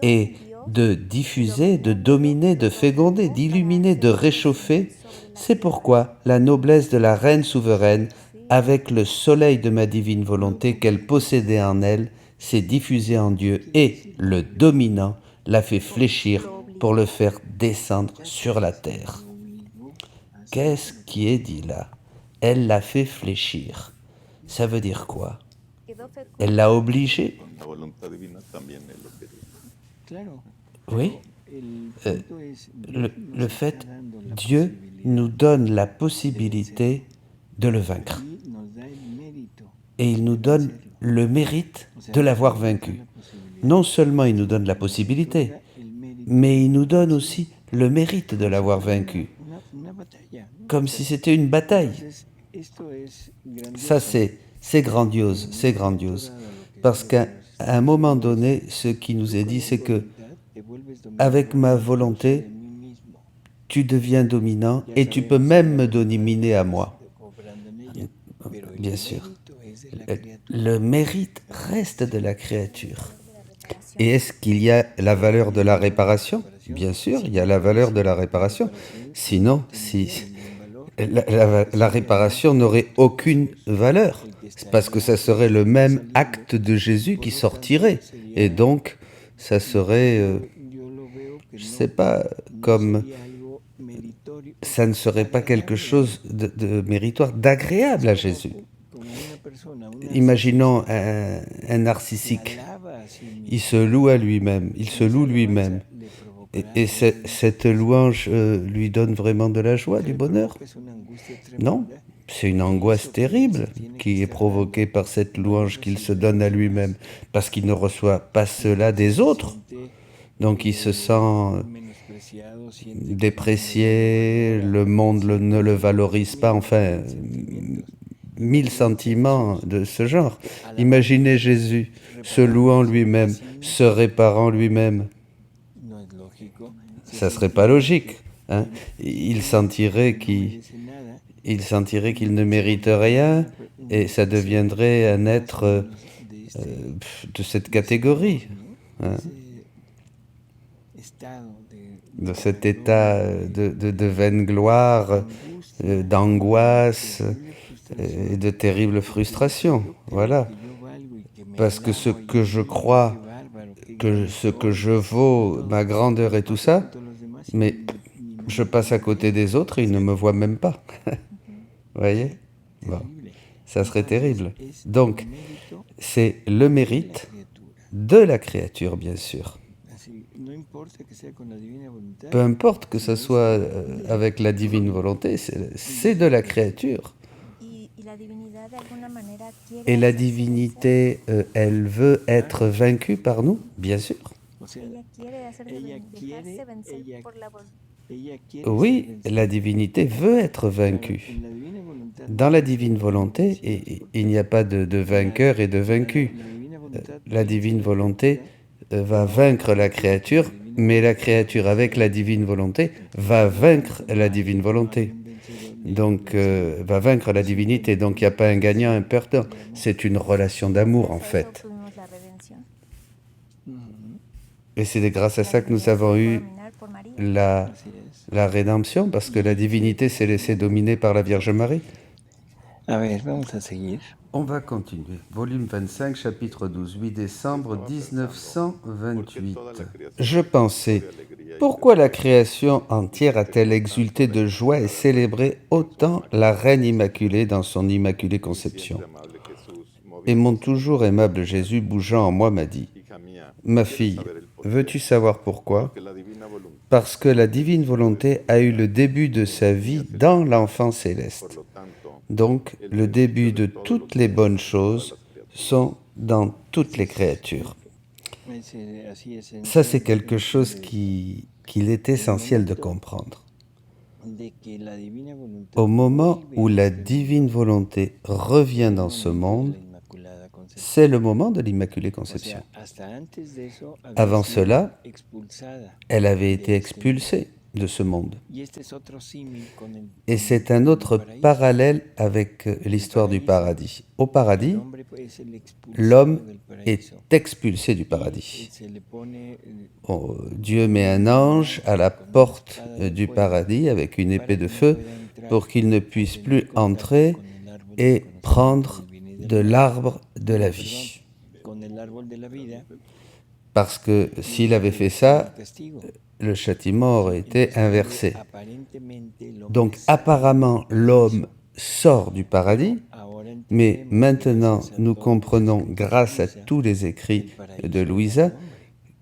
est de diffuser, de dominer, de féconder, d'illuminer, de réchauffer, c'est pourquoi la noblesse de la reine souveraine, avec le soleil de ma divine volonté qu'elle possédait en elle, s'est diffusée en Dieu et, le dominant, l'a fait fléchir pour le faire descendre sur la terre. Qu'est-ce qui est dit là? Elle l'a fait fléchir. Ça veut dire quoi? Elle l'a obligé? Oui. Le fait, Dieu nous donne la possibilité de le vaincre. Et il nous donne le mérite de l'avoir vaincu. Non seulement il nous donne la possibilité, mais il nous donne aussi le mérite de l'avoir vaincu. Comme si c'était une bataille. Ça, c'est grandiose, c'est grandiose. Parce qu'à un moment donné, ce qui nous est dit, c'est que avec ma volonté, tu deviens dominant et tu peux même me dominer à moi. Bien sûr. Le mérite reste de la créature. Et est-ce qu'il y a la valeur de la réparation? Bien sûr, il y a la valeur de la réparation. Sinon, la réparation n'aurait aucune valeur. C'est parce que ça serait le même acte de Jésus qui sortirait. Et donc, ça serait, je ne sais pas, comme ça ne serait pas quelque chose de méritoire, d'agréable à Jésus. Imaginons un narcissique. Il se loue à lui-même, il se loue lui-même. Et cette louange lui donne vraiment de la joie, du bonheur? Non, c'est une angoisse terrible qui est provoquée par cette louange qu'il se donne à lui-même, parce qu'il ne reçoit pas cela des autres. Donc il se sent déprécié, le monde ne le valorise pas, enfin, 1000 sentiments de ce genre. Imaginez Jésus se louant lui-même, se réparant lui-même. Ça serait pas logique. Hein? Il sentirait qu'il ne mérite rien et ça deviendrait un être de cette catégorie. Hein? De cet état de vaine gloire, d'angoisse et de terrible frustration. Voilà. Parce que ce que je crois, ce que je vaux, ma grandeur et tout ça, mais je passe à côté des autres et ils ne me voient même pas. Vous voyez? Bon. Ça serait terrible. Donc, c'est le mérite de la créature, bien sûr. Peu importe que ce soit avec la divine volonté, c'est de la créature. Et la divinité, elle veut être vaincue par nous, bien sûr. Oui, la divinité veut être vaincue. Dans la divine volonté, il n'y a pas de vainqueur et de vaincu. La divine volonté va vaincre la créature, mais la créature avec la divine volonté va vaincre la divine volonté. Donc, va vaincre la divinité. Donc, il n'y a pas un gagnant, un perdant. C'est une relation d'amour, en fait. Et c'est grâce à ça que nous avons eu la rédemption, parce que la divinité s'est laissée dominer par la Vierge Marie. On va continuer. Volume 25, chapitre 12, 8 décembre 1928. Je pensais, pourquoi la création entière a-t-elle exulté de joie et célébré autant la Reine Immaculée dans son Immaculée Conception? Et mon toujours aimable Jésus, bougeant en moi, m'a dit, « Ma fille, veux-tu savoir pourquoi? Parce que la divine volonté a eu le début de sa vie dans l'enfant céleste. Donc, le début de toutes les bonnes choses sont dans toutes les créatures. » Ça, c'est quelque chose qu'il est essentiel de comprendre. Au moment où la divine volonté revient dans ce monde, c'est le moment de l'Immaculée Conception. Avant cela, elle avait été expulsée. de ce monde. Y este es otro símil Et c'est un autre parallèle avec l'histoire du paradis. Au paradis, el hombre es el expulsado l'homme del est paraíso. expulsé du Y paradis. se le pone Oh, Dieu met un ange à la porte du paradis avec une épée de feu pour qu'il ne puisse plus entrer et prendre de l'arbre de la vie. con el árbol de la vida, Parce que s'il avait fait ça, el castigo. le châtiment aurait été inversé. Aparentemente el Donc hombre sale apparemment, l'homme sort du paradis, ahora mais entendemos maintenant gracias a nous todos comprenons, los escritos grâce à de Luisa, tous les écrits el paraíso de era Louisa, el hombre.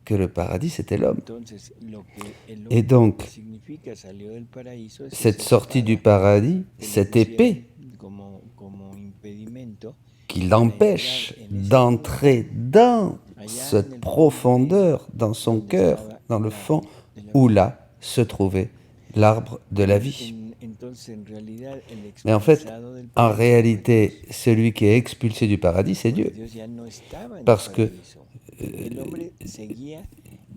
que le paradis c'était l'homme. Entonces, lo que el Et hombre donc, significa salió del paraíso es cette esa sortie du espada paradis, que le cette pusieron épée como impedimento qui l'empêche d'entrer dans cette profondeur, dans son cœur, dans le fond, où là se trouvait l'arbre de la vie. Entonces, en realidad, el Mais en fait, expulsado del en paraíso fue réalité, Dios, celui qui est expulsé du paradis, c'est porque Dieu. Dios ya no estaba en el Parce que paraíso. El hombre seguía,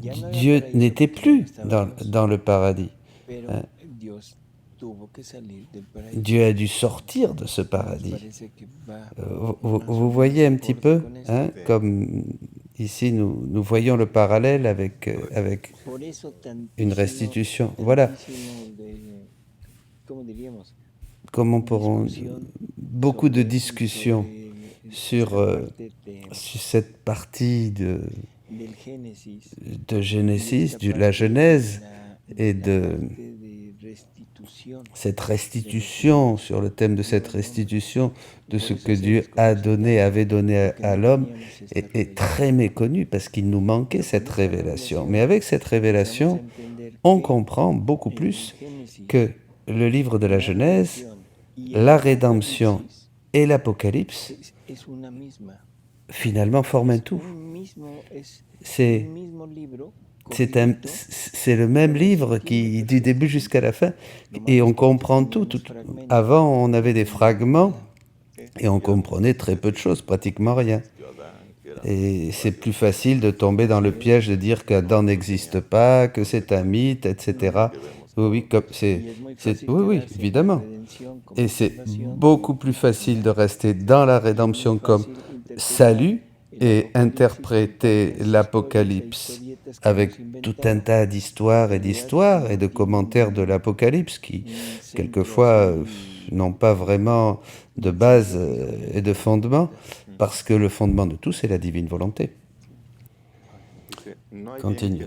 ya no había Dieu paraíso n'était porque ya no plus estaba Dios, dans le paradis. pero Dios tuvo que salir del paraíso. Dieu a dû sortir de ce Nos paradis. parece que va Vous más o vous voyez un menos petit acorde peu, con esto. hein, comme ici nous voyons le parallèle avec Por eso une tantísimo, restitution. Voilà tantísimo de, ¿cómo diríamos? comment pourrons Discusión beaucoup de sobre- discussions sobre sur, esta parte sur cette partie del Génesis, de Génesis, esta de parte la Genèse, la et de parte de restitución cette restitution, sur le thème de cette restitution, de ce que Dieu a donné, avait donné à l'homme, est très méconnu parce qu'il nous manquait cette révélation. Mais avec cette révélation, on comprend beaucoup plus que le livre de la Genèse, la rédemption et l'Apocalypse, es una misma. finalement forment un tout. C'est c'est le même livre qui, du début jusqu'à la fin, et on comprend tout. Avant, on avait des fragments et on comprenait très peu de choses, pratiquement rien. Et c'est plus facile de tomber dans le piège de dire qu'Adam n'existe pas, que c'est un mythe, etc. Oui, oui, évidemment. Et c'est beaucoup plus facile de rester dans la rédemption comme salut et interpréter l'Apocalypse avec tout un tas d'histoires et de commentaires de l'Apocalypse qui, quelquefois, n'ont pas vraiment de base et de fondement, parce que le fondement de tout, c'est la divine volonté. Continue.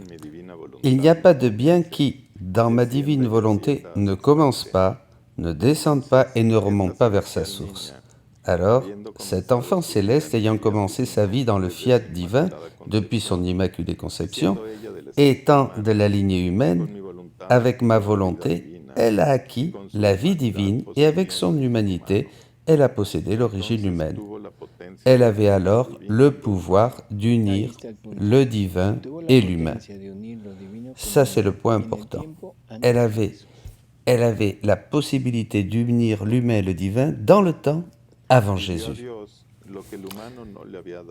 Il n'y a pas de bien qui, dans ma divine volonté, ne commence pas, ne descende pas et ne remonte pas vers sa source. Alors, cet enfant céleste ayant commencé sa vie dans le fiat divin depuis son immaculée conception, étant de la lignée humaine, avec ma volonté, elle a acquis la vie divine et avec son humanité, elle a possédé l'origine humaine. Elle avait alors le pouvoir d'unir le divin et l'humain. Ça, c'est le point important. Elle avait la possibilité d'unir l'humain et le divin dans le temps avant Jésus.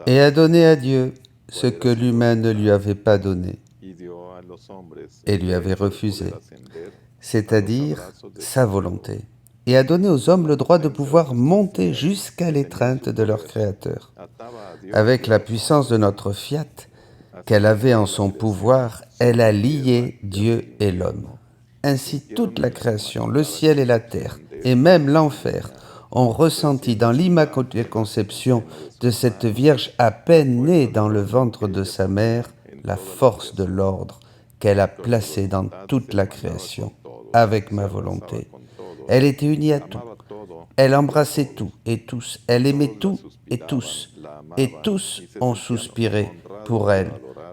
Et a donné à Dieu ce que l'humain ne lui avait pas donné et lui avait refusé, c'est-à-dire sa volonté, et a donné aux hommes le droit de pouvoir monter jusqu'à l'étreinte de leur Créateur. Avec la puissance de notre fiat qu'elle avait en son pouvoir, elle a lié Dieu et l'homme. Ainsi toute la création, le ciel et la terre, et même l'enfer, ont ressenti dans l'immaculée conception de cette Vierge à peine née dans le ventre de sa mère la force de l'ordre qu'elle a placée dans toute la création, avec ma volonté. Elle était unie à tout. Elle embrassait tout et tous. Elle aimait tout et tous. Et tous ont soupiré pour elle,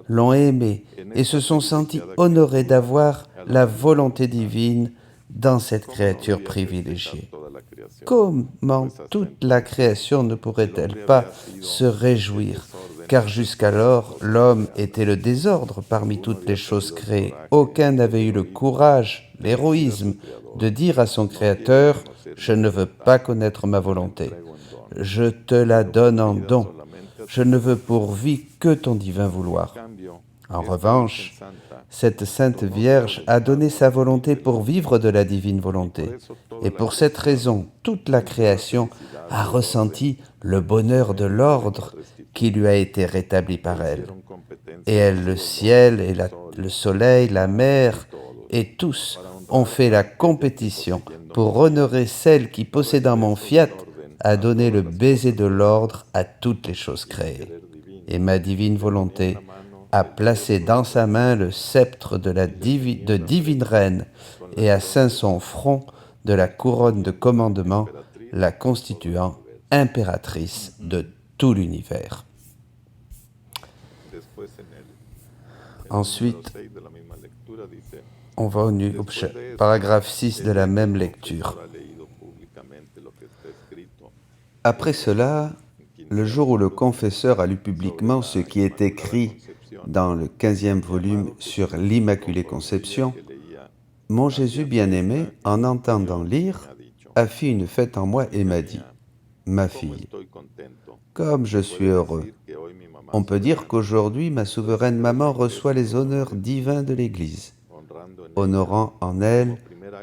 l'ont aimée et se sont sentis honorés d'avoir la volonté divine dans cette créature privilégiée. Comment toute la création ne pourrait-elle pas se réjouir? Car jusqu'alors, l'homme était le désordre parmi toutes les choses créées. Aucun n'avait eu le courage, l'héroïsme, de dire à son Créateur « Je ne veux pas connaître ma volonté. Je te la donne en don. Je ne veux pour vie que ton divin vouloir. » En revanche, cette Sainte Vierge a donné sa volonté pour vivre de la divine volonté. Et pour cette raison, toute la création a ressenti le bonheur de l'ordre qui lui a été rétabli par elle. Et elle, le ciel, et le soleil, la mer, et tous ont fait la compétition pour honorer celle qui, possédant mon fiat, a donné le baiser de l'ordre à toutes les choses créées. Et ma divine volonté a placé dans sa main le sceptre de divine reine et a ceint son front de la couronne de commandement, la constituant impératrice de tout l'univers. Ensuite, on va au paragraphe 6 de la même lecture. Après cela, le jour où le confesseur a lu publiquement ce qui est écrit dans le 15e volume sur l'Immaculée Conception, mon Jésus bien-aimé, en entendant lire, a fait une fête en moi et m'a dit, « Ma fille, comme je suis heureux, on peut dire qu'aujourd'hui ma souveraine maman reçoit les honneurs divins de l'Église, honorant en elle,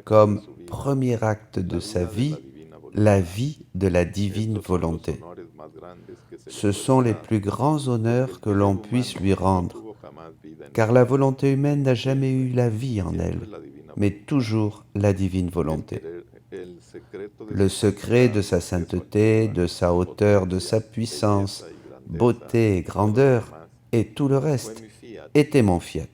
comme premier acte de sa vie, la vie de la divine volonté. Ce sont les plus grands honneurs que l'on puisse lui rendre, car la volonté humaine n'a jamais eu la vie en elle, mais toujours la divine volonté. Le secret de sa sainteté, de sa hauteur, de sa puissance, beauté et grandeur, et tout le reste, était mon fiat,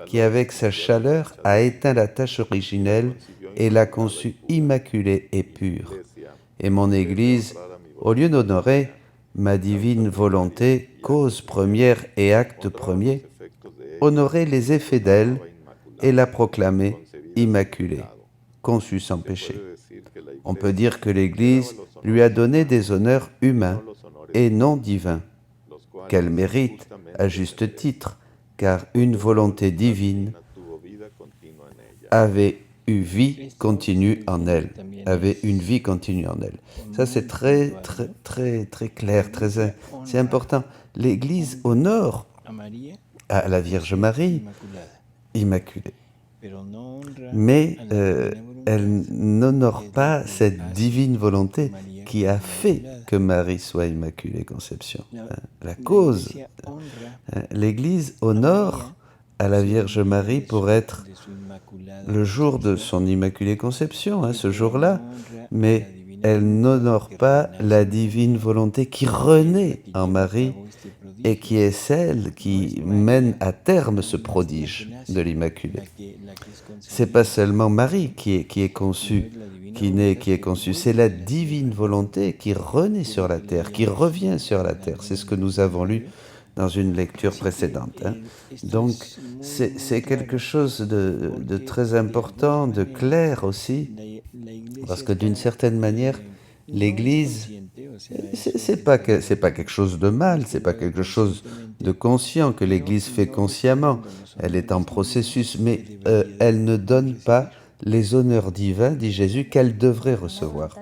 qui avec sa chaleur a éteint la tache originelle et l'a conçue immaculée et pure. Et mon Église, au lieu d'honorer ma divine volonté, cause première et acte premier, honorait les effets d'elle et la proclamer immaculée, conçue sans péché. On peut dire que l'Église lui a donné des honneurs humains et non divins, qu'elle mérite à juste titre, car une volonté divine avait une vie continue en elle. Ça, c'est très clair, c'est important. L'Église honore à la Vierge Marie, immaculée. Mais elle n'honore pas cette divine volonté qui a fait que Marie soit Immaculée Conception. La cause, l'Église honore à la Vierge Marie pour être le jour de son Immaculée Conception, ce jour-là, mais elle n'honore pas la divine volonté qui renaît en Marie et qui est celle qui mène à terme ce prodige de l'Immaculée. C'est pas seulement Marie qui est conçue, c'est la divine volonté qui renaît sur la terre, qui revient sur la terre. C'est ce que nous avons lu dans une lecture précédente. Donc, c'est quelque chose de très important, de clair aussi, parce que d'une certaine manière, l'Église, c'est pas quelque chose de mal, c'est pas quelque chose de conscient que l'Église fait consciemment. Elle est en processus, mais elle ne donne pas les honneurs divins, dit Jésus, qu'elle devrait recevoir.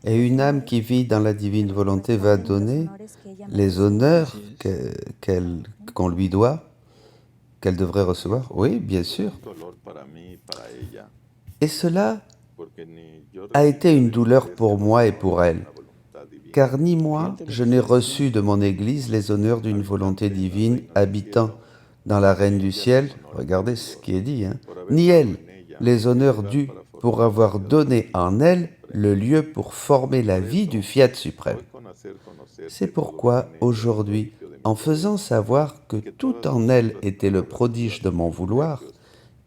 Et une âme qui vit dans la divine volonté va donner les honneurs qu'on lui doit, qu'elle devrait recevoir. Oui, bien sûr. Et cela a été une douleur pour moi et pour elle, car ni moi, je n'ai reçu de mon Église les honneurs d'une volonté divine habitant dans la Reine du Ciel, regardez ce qui est dit, ni elle, les honneurs dus pour avoir donné en elle le lieu pour former la vie du fiat suprême. C'est pourquoi, aujourd'hui, en faisant savoir que tout en elle était le prodige de mon vouloir,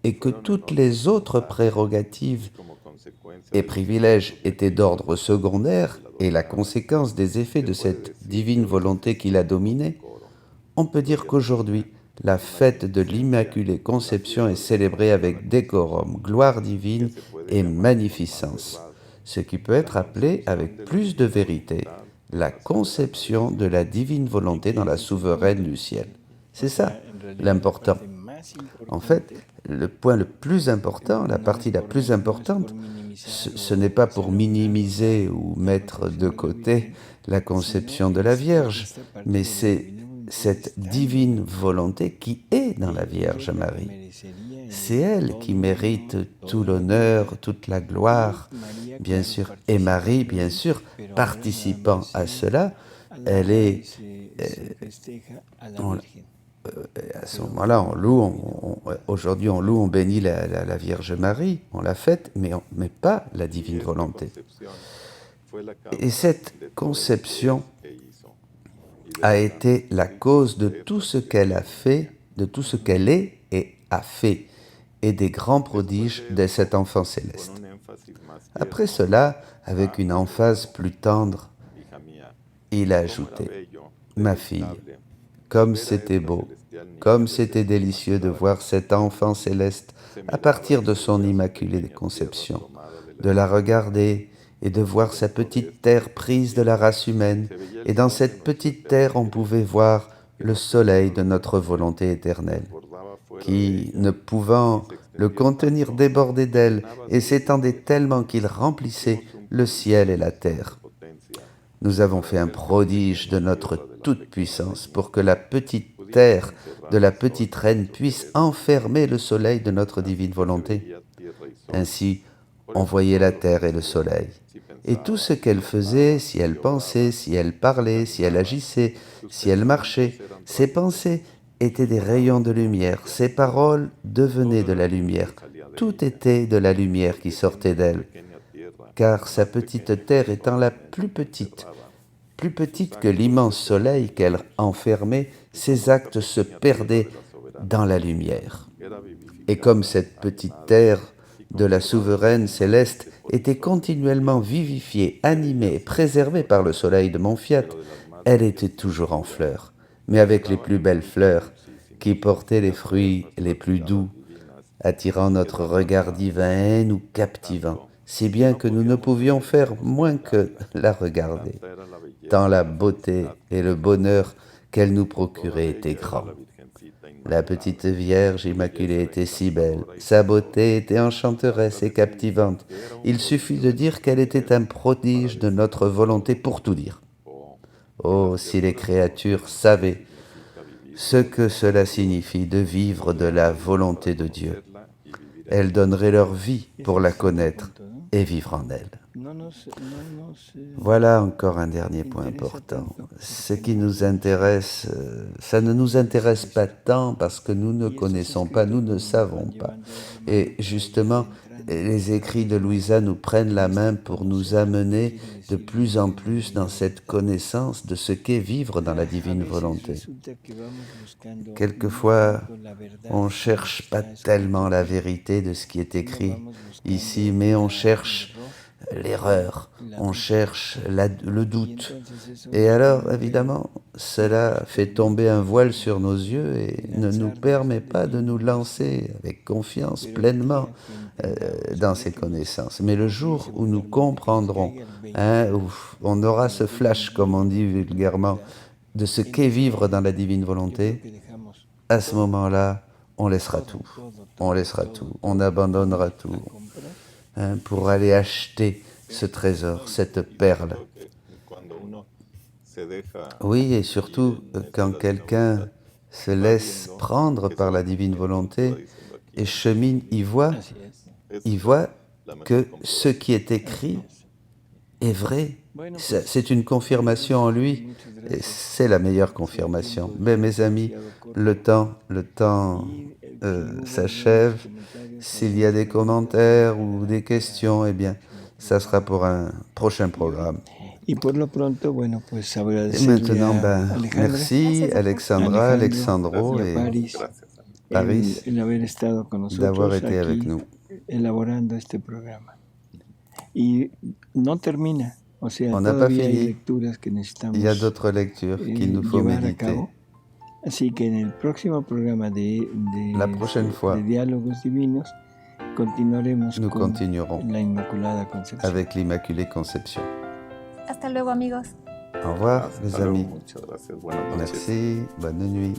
et que toutes les autres prérogatives et privilèges étaient d'ordre secondaire et la conséquence des effets de cette divine volonté qui la dominait, on peut dire qu'aujourd'hui, la fête de l'Immaculée Conception est célébrée avec décorum, gloire divine et magnificence, ce qui peut être appelé avec plus de vérité la conception de la divine volonté dans la souveraine du ciel. C'est ça l'important. En fait, le point le plus important, la partie la plus importante, ce n'est pas pour minimiser ou mettre de côté la conception de la Vierge, mais c'est cette divine volonté qui est dans la Vierge Marie. C'est elle qui mérite tout l'honneur, toute la gloire, bien sûr, et Marie, bien sûr, participant à cela, elle est... à ce moment-là, on loue, aujourd'hui on loue, on bénit la Vierge Marie, on la fête, mais pas la divine volonté. Et cette conception a été la cause de tout ce qu'elle a fait, de tout ce qu'elle est et a fait, et des grands prodiges de cet enfant céleste. Après cela, avec une emphase plus tendre, il a ajouté « Ma fille, comme c'était beau, comme c'était délicieux de voir cet enfant céleste à partir de son immaculée conception, de la regarder et de voir sa petite terre prise de la race humaine, et dans cette petite terre on pouvait voir le soleil de notre volonté éternelle, qui, ne pouvant le contenir, débordait d'elle et s'étendait tellement qu'il remplissait le ciel et la terre. Nous avons fait un prodige de notre toute-puissance pour que la petite terre de la petite reine puisse enfermer le soleil de notre divine volonté. Ainsi, on voyait la terre et le soleil. Et tout ce qu'elle faisait, si elle pensait, si elle parlait, si elle agissait, si elle marchait, ses pensées étaient des rayons de lumière, ses paroles devenaient de la lumière. Tout était de la lumière qui sortait d'elle. Car sa petite terre étant la plus petite que l'immense soleil qu'elle enfermait, ses actes se perdaient dans la lumière. Et comme cette petite terre de la souveraine céleste était continuellement vivifiée, animée et préservée par le soleil de Monfiat, elle était toujours en fleurs, mais avec les plus belles fleurs, qui portaient les fruits les plus doux, attirant notre regard divin et nous captivant, si bien que nous ne pouvions faire moins que la regarder, tant la beauté et le bonheur qu'elle nous procurait étaient grands. La petite Vierge Immaculée était si belle, sa beauté était enchanteresse et captivante. Il suffit de dire qu'elle était un prodige de notre volonté pour tout dire. Oh, si les créatures savaient ce que cela signifie de vivre de la volonté de Dieu, elles donneraient leur vie pour la connaître et vivre en elle. Voilà encore un dernier point important. Ce qui nous intéresse, ça ne nous intéresse pas tant parce que nous ne connaissons pas, nous ne savons pas. Et justement, les écrits de Luisa nous prennent la main pour nous amener de plus en plus dans cette connaissance de ce qu'est vivre dans la divine volonté. Quelquefois, on ne cherche pas tellement la vérité de ce qui est écrit ici, mais on cherche l'erreur, on cherche le doute. Et alors, évidemment, cela fait tomber un voile sur nos yeux et ne nous permet pas de nous lancer avec confiance pleinement dans ces connaissances. Mais le jour où nous comprendrons, où on aura ce flash, comme on dit vulgairement, de ce qu'est vivre dans la divine volonté, à ce moment-là, on laissera tout. On laissera tout, on abandonnera tout pour aller acheter ce trésor, cette perle. Oui, et surtout quand quelqu'un se laisse prendre par la divine volonté et chemine, il voit que ce qui est écrit est vrai. C'est une confirmation en lui, et c'est la meilleure confirmation. Mais mes amis, le temps s'achève. S'il y a des commentaires ou des questions, eh bien, ça sera pour un prochain programme. Et maintenant, merci Alexandra, Alexandro et Paris d'avoir été avec nous. On n'a pas fini. Il y a d'autres lectures qu'il nous faut méditer. La prochaine fois, nous continuerons avec l'Immaculée Conception. Hasta luego, amigos. Au revoir, les amis. Merci, bonne nuit.